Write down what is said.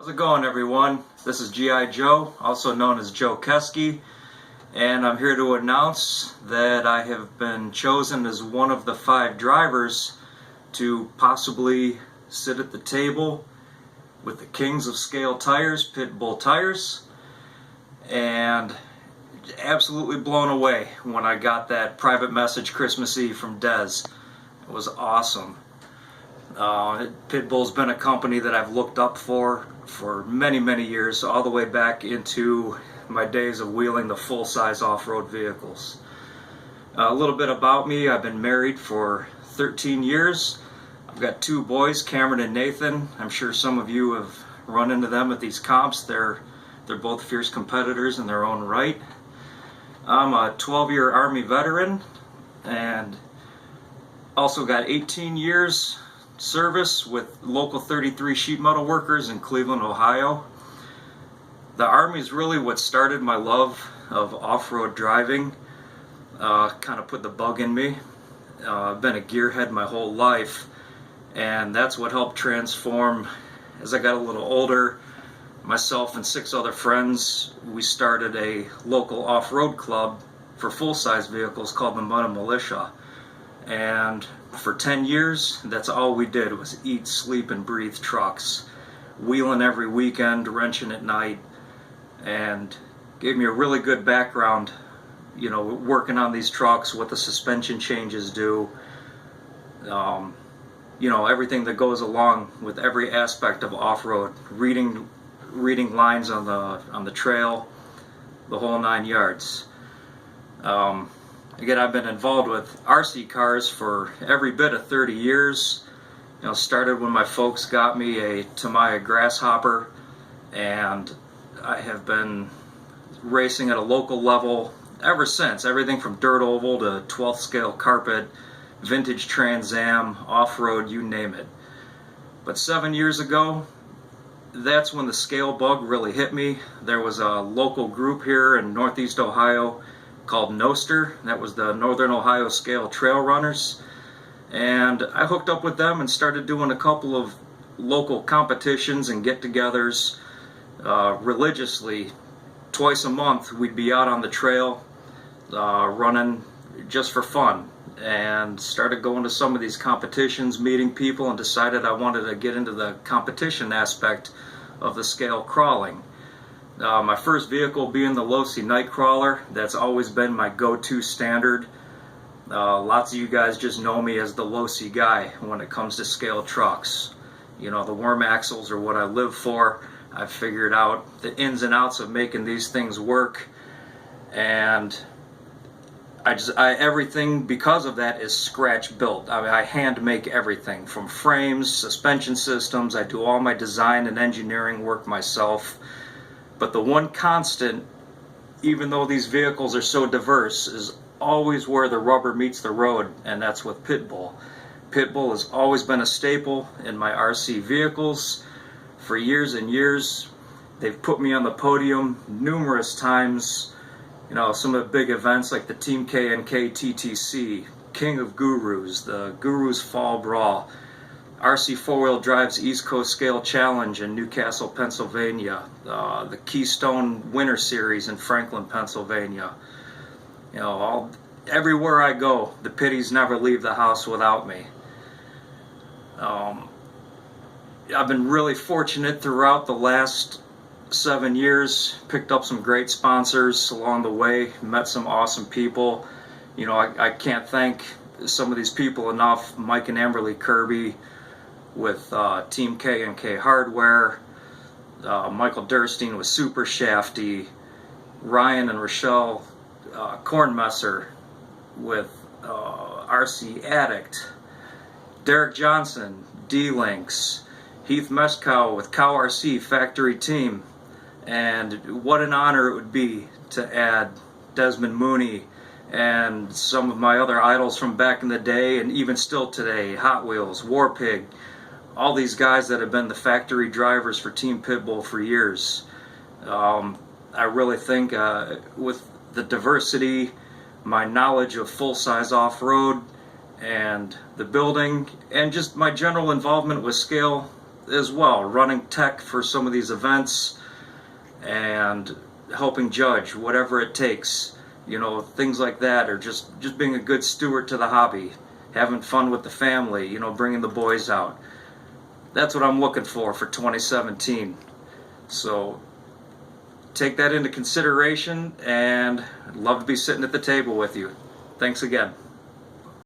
How's it going, everyone? This is G.I. Joe, also known as Joe Keski, and I'm here to announce that I have been chosen as one of the 5 drivers to possibly sit at the table with the kings of scale tires, Pitbull tires, and absolutely blown away when I got that private message Christmas Eve from Dez. It was awesome. Pitbull's been a company that I've looked up for many years, all the way back into my days of wheeling the full-size off-road vehicles. A little bit about me: I've been married for 13 years. I've got 2 boys, Cameron and Nathan. I'm sure some of you have run into them at these comps. They're both fierce competitors in their own right. I'm a 12-year Army veteran and also got 18 years service with local 33 sheet metal workers in Cleveland, Ohio. The Army is really what started my love of off-road driving, kind of put the bug in me. I've been a gearhead my whole life, and that's what helped transform. As I got a little older, myself and 6 other friends, we started a local off-road club for full-size vehicles called the Mud Militia. And for 10 years, that's all we did was eat, sleep, and breathe trucks. Wheeling every weekend, wrenching at night, and gave me a really good background, working on these trucks, what the suspension changes do, everything that goes along with every aspect of off-road, reading lines on the trail, the whole 9 yards. Again, I've been involved with RC cars for every bit of 30 years. Started when my folks got me a Tamiya Grasshopper, and I have been racing at a local level ever since. Everything from dirt oval to 12th scale carpet, vintage Trans Am, off-road, you name it. But 7 years ago, that's when the scale bug really hit me. There was a local group here in Northeast Ohio called Noster. That was the Northern Ohio Scale Trail Runners, and I hooked up with them and started doing a couple of local competitions and get-togethers religiously. Twice a month we'd be out on the trail running just for fun, and started going to some of these competitions, meeting people, and decided I wanted to get into the competition aspect of the scale crawling. My first vehicle being the Losi Nightcrawler. That's always been my go-to standard. Lots of you guys just know me as the Losi guy when it comes to scale trucks. The worm axles are what I live for. I've figured out the ins and outs of making these things work, and everything because of that is scratch built. I hand make everything from frames, suspension systems. I do all my design and engineering work myself. But the one constant, even though these vehicles are so diverse, is always where the rubber meets the road, and that's with Pitbull. Pitbull has always been a staple in my RC vehicles for years and years. They've put me on the podium numerous times. Some of the big events like the Team K&K TTC, King of Gurus, the Gurus Fall Brawl, RC 4-Wheel Drive's East Coast Scale Challenge in Newcastle, Pennsylvania, the Keystone Winter Series in Franklin, Pennsylvania. Everywhere I go, the Pitties never leave the house without me. I've been really fortunate throughout the last 7 years, picked up some great sponsors along the way, met some awesome people. I can't thank some of these people enough. Mike and Amberly Kirby with Team K&K Hardware, Michael Durstein with Super Shafty, Ryan and Rochelle Kornmesser with RC Addict, Derek Johnson, D-Links, Heath Meskow with Cow RC Factory Team, and what an honor it would be to add Desmond Mooney and some of my other idols from back in the day and even still today, Hot Wheels, Warpig, all these guys that have been the factory drivers for Team Pitbull for years. I really think with the diversity, my knowledge of full-size off-road, and the building, and just my general involvement with scale, as well, running tech for some of these events and helping judge, whatever it takes. You know, things like that, or just being a good steward to the hobby, having fun with the family, you know, bringing the boys out. That's what I'm looking for 2017. So take that into consideration, and I'd love to be sitting at the table with you. Thanks again.